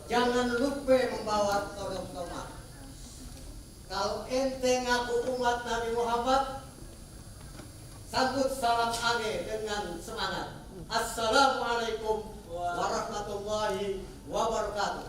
Jangan lupa membawa todong tomat. Kalau ente ngaku umat Nabi Muhammad, sambut salam ane dengan semangat. Assalamualaikum warahmatullahi wabarakatuh.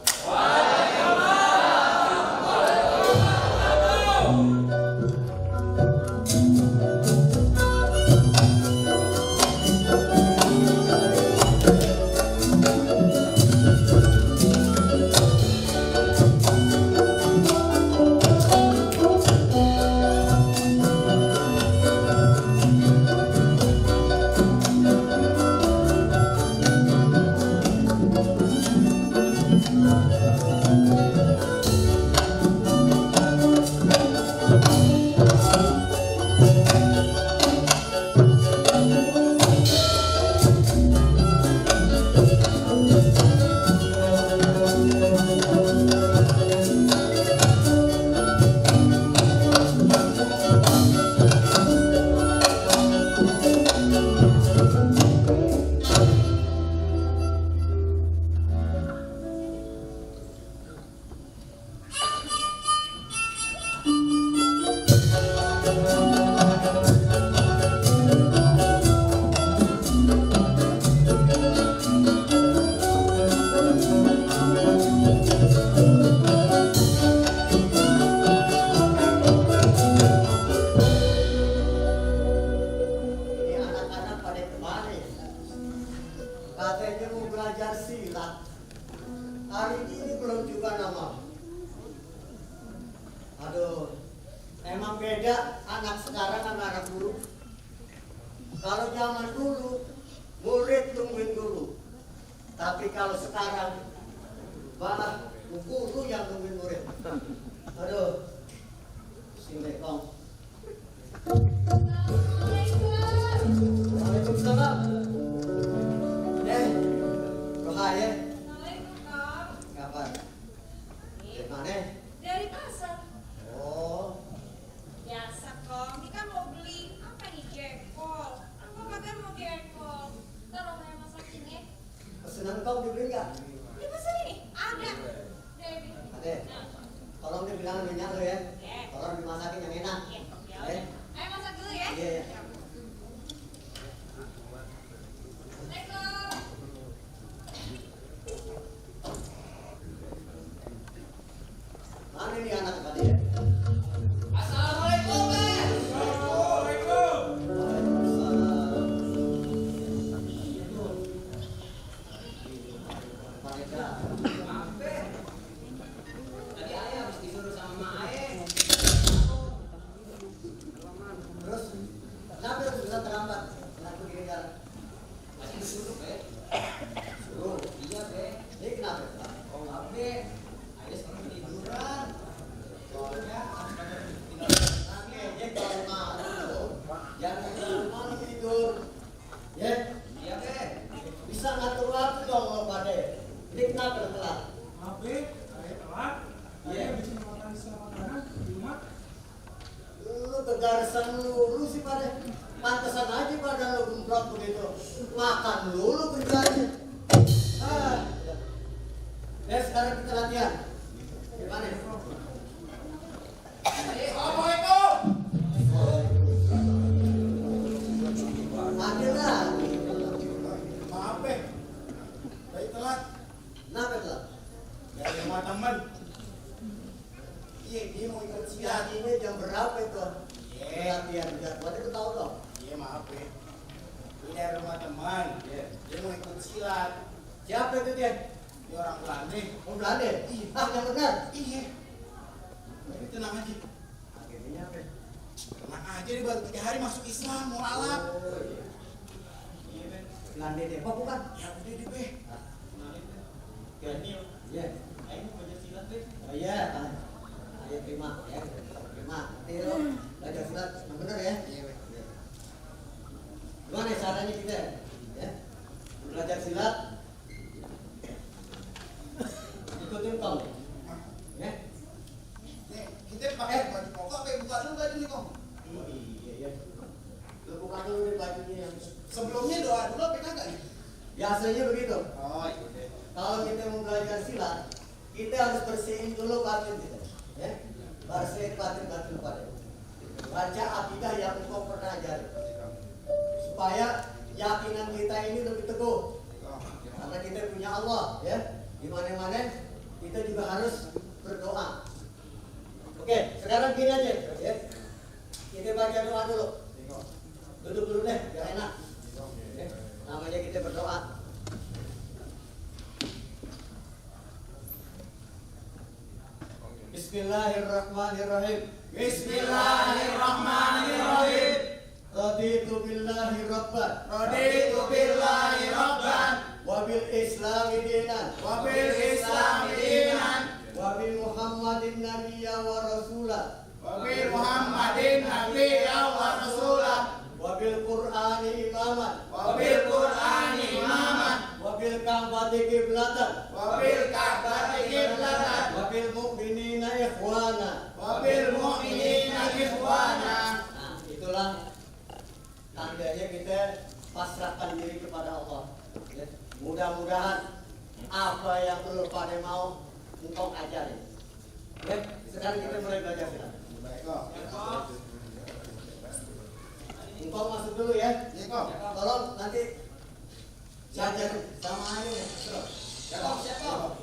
Katanya mau belajar silat. Hari ini belum juga nama. Aduh, emang beda anak sekarang sama anak dulu. Kalau zaman dulu, murid tungguin dulu. Tapi kalau sekarang, malah guru yang tungguin murid. Aduh, Assalamualaikum. Waalaikumsalam. Rohaya. Waalaikumsalam. Kapan? Dari mana? Dari pasar. Oh. Biasa kok. Ini kan mau beli apa nih, jengkol. Aku kagak mau jengkol. Terus saya masakin ya. Pesanan kau dibeli nggak? Di pasar ini ada. Debbie. Ada. Tolong dibilang minyak lo ya. Oke. Tolong dimasakin yang enak. Jangan malam tidur. Ya? Iya, Be. Bisa ngatur waktu dong lo pada. Ini kenapa lo telat? Maaf, Be. Saya telat. Saya habis makan setengah makanan di rumah. Lu kegarisan lu sih pada. Pantesan aja pada lu gemprot begitu. Makan dulu kerjanya. Ya sekarang kita latihan. Gimana? Assalamualaikum. Akhirnya. Maaf, Be. Saya telat Kenapa telat? dari rumah teman. Iya, dia mau ikut silat. Ini jam berapa itu? Latihan jadwalnya itu tahu dong. Iya, maaf, Be. Ini dari rumah teman. Dia mau ikut silat. Siapa itu dia? Ini orang Belanda. Oh Belanda? Ah yang benar. Iya. Tapi tenang aja. Akhirnya apa? Tenang aja, dia baru 3 hari masuk Islam, mau lalap. Oh iya. Iya, Be. Belanda Depok bukan? Ya udah deh, Be. Daniel. Iya. Ayo belajar silat, Be. Oh iya. Ayo terima ya. Terima. Nanti lo belajar silat yang benar ya. Iya, Be. Gimana caranya kita? Ya. Belajar silat. Ikutin Kong. Ya. Nih, kita pakai baju koko, Be. Buka dulu baju nih, Kong. Iya iya. Lu buka dulu deh bajunya yang Sebelumnya doa dulu apa kagak nih? biasanya begitu. Oh, iya deh. Kalau kita mau belajar silat, kita harus bersihin dulu batin kita. Ya. Bersihin batin-batin pada. Baca akidah yang engkau pernah ajari. Supaya keyakinan kita ini lebih teguh. Karena kita punya Allah, ya. Di mana-mana kita juga harus berdoa. Oke, sekarang gini aja, ya. Kita baca doa dulu. Duduk dulu deh, biar enak. Ya. Namanya kita berdoa. Bismillahirrahmanirrahim. Bismillahirrahmanirrahim. Raditu billahi rabban. Raditu billahi rabban Wa bil islami dinan. wa bil islami dinan Wa bi Muhammadin nabiyya wa rasulah. wa bi Muhammadin nabiyya wa rasulah Wa bil Qur'ani imaman. wa bil Qur'ani imaman Wa bil Ka'bati qiblatan. wa bil Ka'bati qiblatan Wa bil mu'minina ikhwana. wa bil mu'minina ikhwana. Nah, itulah tandanya kita pasrahkan diri kepada Allah. Ya. Mudah-mudahan apa yang lu pada mau engkau ajarin. Ya, sekarang kita mulai belajar silat. Baik, Kong. Engkau masuk dulu ya. Iya, Kong. Tolong nanti belajar sama ini ya. Terus. Ya, Kong. Siap, Kong.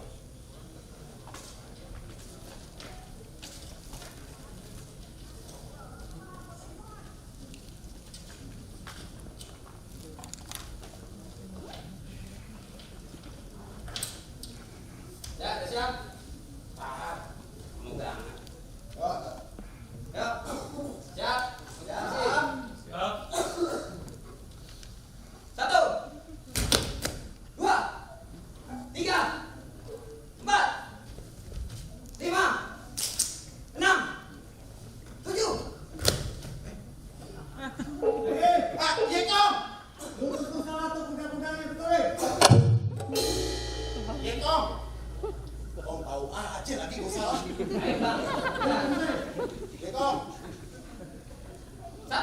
Ya, udah siap? Paham. Kamu banget. Oh, Yuk. Siap? siap. Siap. 1, 2, 3, 4, 5, 6, 7. Iya, Kong. Lurus salah tuh kuda-kudanya betul ya. Iya, Kong. Kong tahu aja lagi gue salah. Ayo, Bang. Iya, Kong. 1,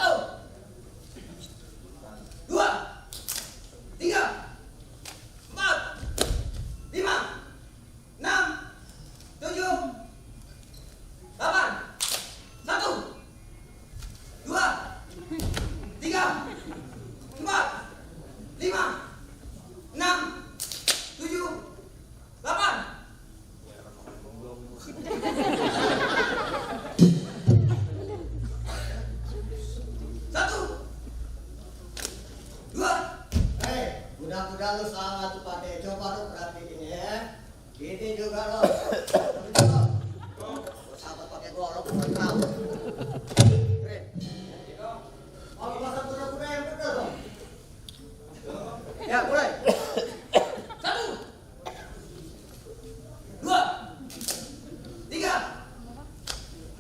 2, 3, 4, 5, 6, 7, 8. 1, 2, 3, 4, 5, 6, 7, 8. Satu, dua, Kuda-kuda lu salah tuh pakai. Coba lu perhatiin ya. Ini juga lo. Sahabat pakai golok pun tahu. Keren. Oh, pasang kuda-kuda yang betul dong. Ya, mulai. satu, dua, tiga,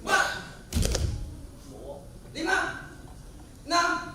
4, 5, 6,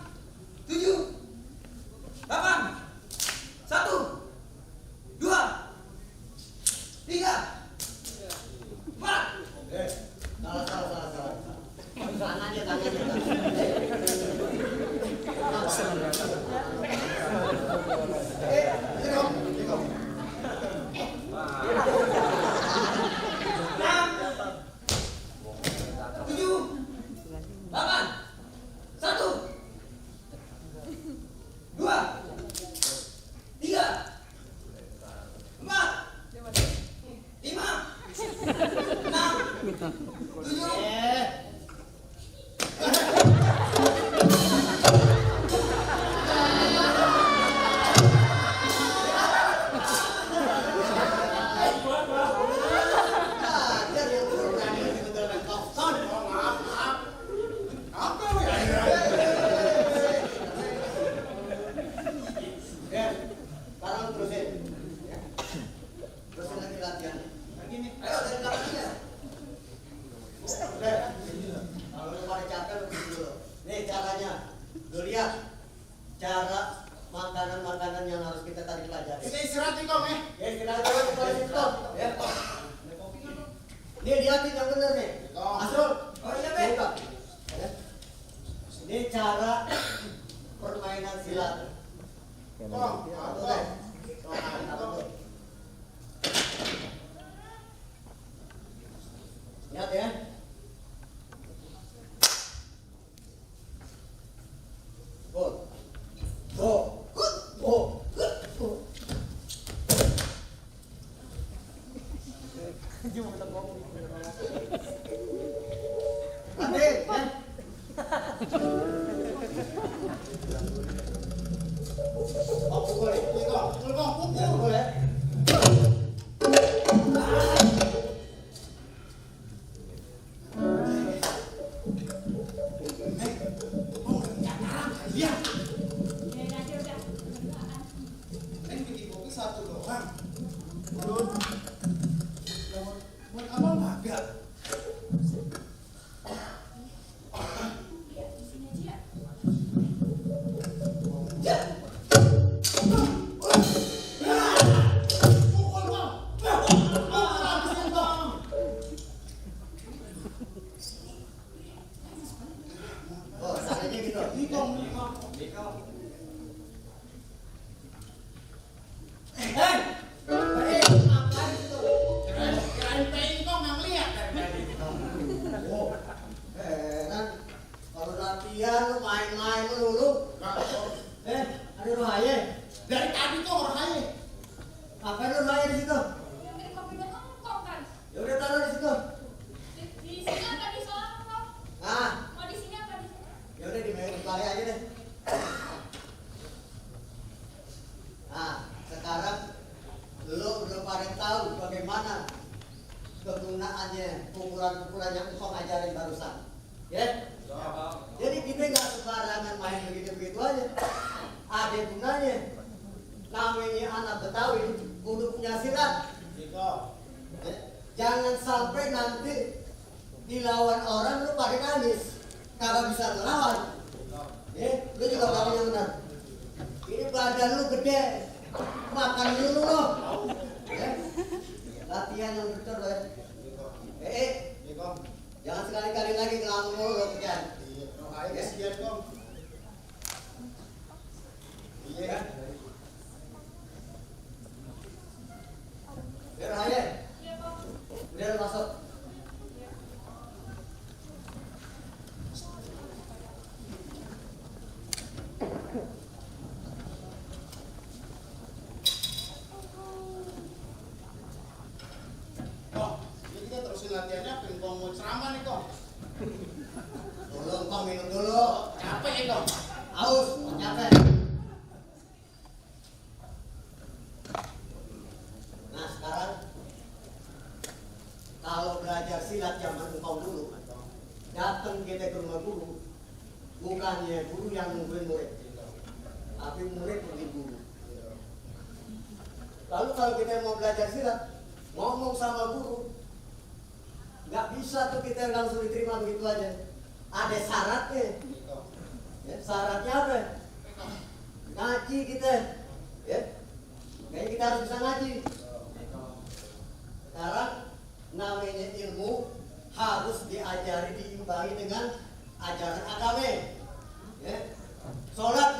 Sholat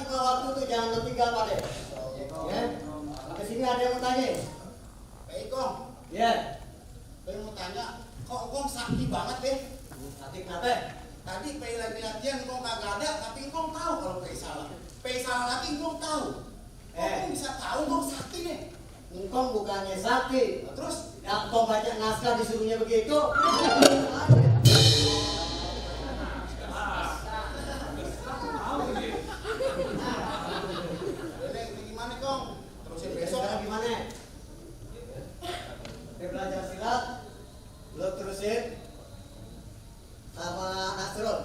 jangan lo tinggal Pak De. Ya. Kesini ada yang mau tanya. Baik Kong, Ya. saya mau tanya, kok Kong sakti banget deh? Nanti kenapa? Tadi Pei lagi latihan, Kong kagak ada, tapi Kong tahu kalau Pei salah. Pei salah lagi, Kong tahu. Kong bisa tahu Kong sakti nih. Engkong bukannya sakti. Nah, terus, Ya, engkong baca naskah disuruhnya begitu. ini gimana Kong? Terusin besok. Sekarang gimana? Dia belajar silat, lo terusin sama Nasrul.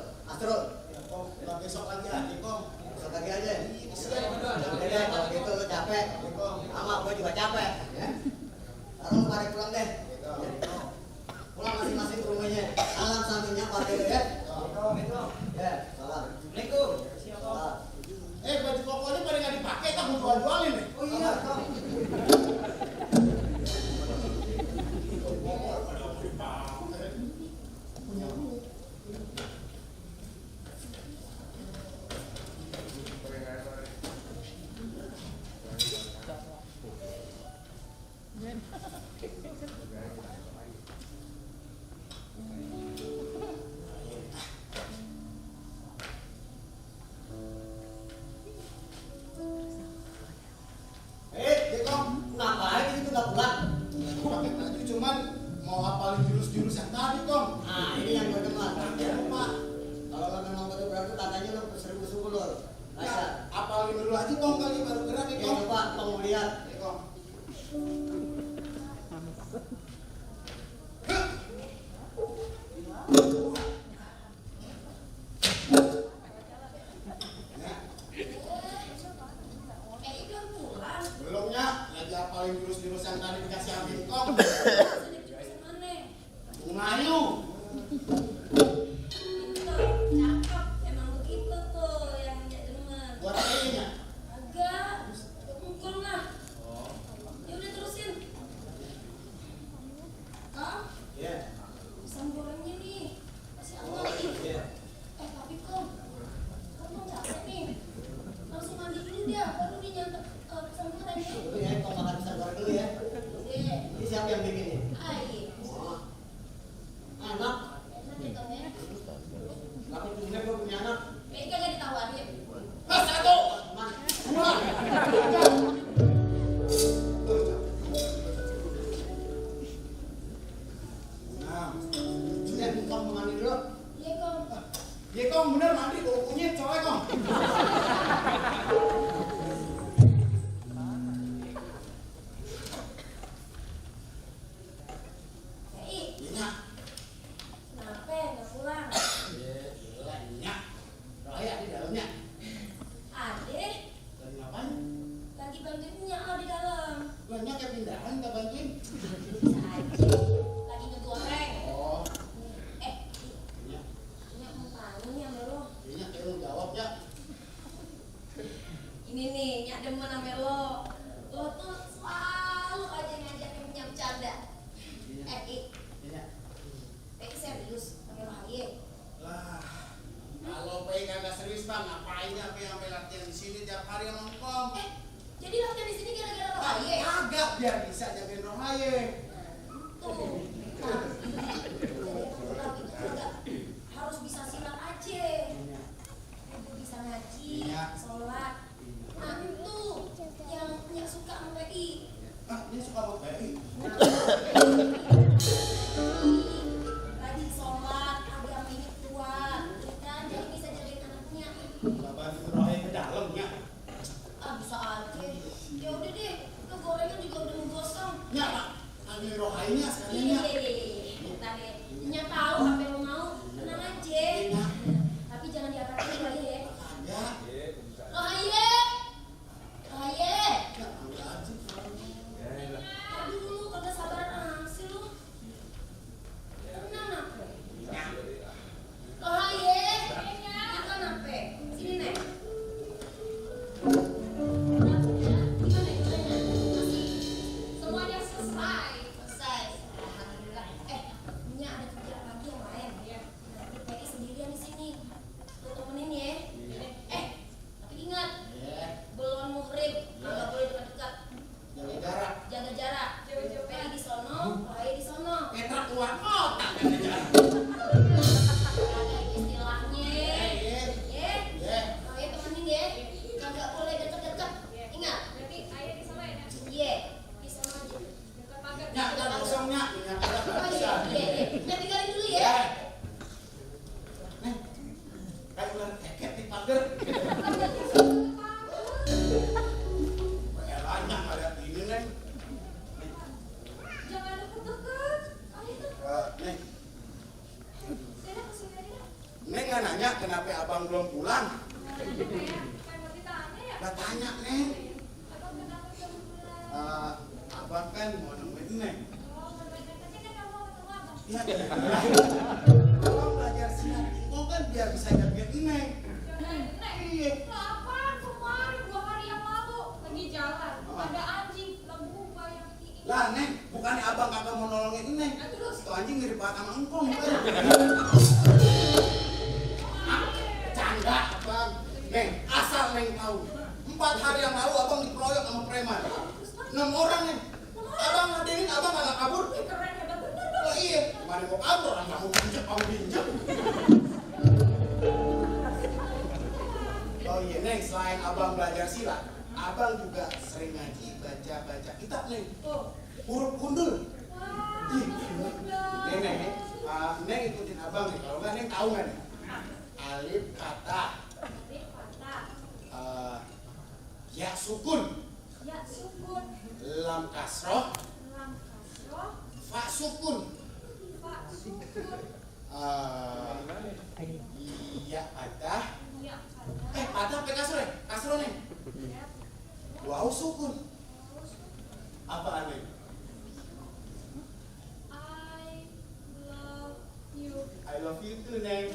Ya Kong, udah besok lagi aja Kong. Besok lagi aja. Kesian udah. Oke deh, kalau gitu lo capek. Sama gue juga capek. Ya. Sekarang lo pada pulang deh. Ya. Pulang masing-masing ke rumahnya. Salam santunya Pak De ya. Ya, salam. Assalamualaikum. Salam. Baju koko ini pada nggak dipakai, tak mau jual-jualin nih. Oh iya, Kang. Ya Kong, Ngapain di situ nggak pulang? pakai baju cuman mau hafalin jurus-jurus yang tadi Kong. Nah, ini yang gue demen. Ya Pak, Kalau lo memang betul-betul katanya lo seribu-seribu lo. Bisa. hafalin dulu aja Kong kali baru gerak ya Oke, Kong. coba tolong lihat. Ya Kong. Belum pulang. Belumnya lagi hafalin jurus-jurus yang tadi dikasih Amin Kong. Sedih jurusan mana? Melayu. Pinter, cakep. Emang begitu tuh yang Nyak demen. Buat kayaknya. Agak, pukul lah. Ya udah terusin. Kang, Iya. pisang gorengnya nih. Masih awal nih. Iya. Tapi Kang, kamu capek nih. Langsung mandi dulu dia, baru dia nyantap pisang gorengnya. Dulu ya, kau makan pisang goreng dulu ya. Iya. Ini siapa yang bikin ini? Ayo. Oh. Anak. Enak ya Kang ya. Aku punya gue punya anak. Mereka gak ditawarin. Satu. Teman. Dua. Nah, Sudah, kau mau mandi dulu. Iya Kang. ya Kong bener mandi bau kunyit soalnya Kong. Hei, Iya. kenapa nggak pulang? Gila, iya. Raya di dalamnya. Ade, Lagi ngapain? lagi bantuin Nyak di dalam. Banyak yang pindahan kita bantuin. Bisa aja. Lagi ngegoreng. Oh, iya. Nyak mau tanya nih sama lo. Iya, kayak lu jawab ya. Ini nih, Nyak demen sama lo. Lo tuh selalu aja ngajakin Nyak bercanda. Iya. Serius, pakai lo haye. Lah, kalau Pei kagak serius bang, ngapain ya Pei sampai latihan di sini tiap hari sama Kong? Jadi latihan di sini gara-gara lo haye. Kagak biar bisa jagain Rohaye. Tuh, harus bisa silat aja. Bisa ngaji, Iya. sholat. Nah itu yang Nyak suka sama PI. Ah, dia suka buat Pei. Rajin sholat, agama ini kuat, dan jadi bisa jagain anaknya. Gak bantu Rohaye ke dalamnya. Ah bisa aja. Ya udah deh, itu gorengan juga udah menggosong. Ya Pak, ambil Rohaye-nya sekalian ya. Bentar deh. Nyak tahu apa yang lo mau, tenang aja. Tapi jangan diapain lagi ya. Kagak. Rohaye, Rohaye. Ya, ambil aja. Aduh, kagak sabaran sih lu. Tenang apa? Rohaye, makan apa? Sini nek. Gimana? Masih semuanya selesai. Selesai. Alhamdulillah. Nyak ada kerjaan lagi yang lain. Nanti PI sendirian di sini. Lu temenin ya. Tapi ingat, nggak boleh deket-deket. Ingat. Berarti ayah disamain ya? Iya, bisa aja. Dekat pagar. Nyak kan kosongnya, nyak kan Oh bisa. iya, iya. Nah, tinggalin dulu ya. Ya. Neng, kayak ular keket di pagar. Elanya ada ini neng. Jangan deket-deket. Ayo tuh. Neng, Sini kesini aja. neng nggak nanya kenapa abang belum pulang? Kayak mau ditanya ya? Nggak tanya neng. Abang kenapa belum pulang? Abang kan mau nemuin neng. Oh, berbeda tadi kan kamu mau ketemu abang. Ya, abang belajar silat engkau kan biar bisa jagain neng. Iya. Lah apaan kemarin 2 hari yang lalu lagi jalan ada anjing lembu yang ini. Lah neng, bukannya abang kagak mau nolongin neng. Nah, terus? Itu anjing mirip banget sama engkong. Canda abang. Neng, asal neng tahu. 4 hari yang lalu abang dikeroyok sama preman. 6 orang neng. Abang ngadenin abang kagak kabur. Keren hebat bener dong. Oh iya, gimana mau kabur orang kamu pinjam. Oh iya neng, selain abang belajar silat, abang juga sering ngaji baca kitab neng. Oh. Huruf gundul. Wah, Ih, bagus dong. Neng ikutin abang nih. Kalau nggak neng tahu nggak nih? Alif kata, Tapi patah. ya sukun, Ya sukun. lam kasroh, Lam kasroh. fa sukun, Fa sukun. ya patah. Ya patah. Patah apa kasroh ya? Kasroh neng. Ya. Wow sukun. Apa aneh? I love you. I love you too neng.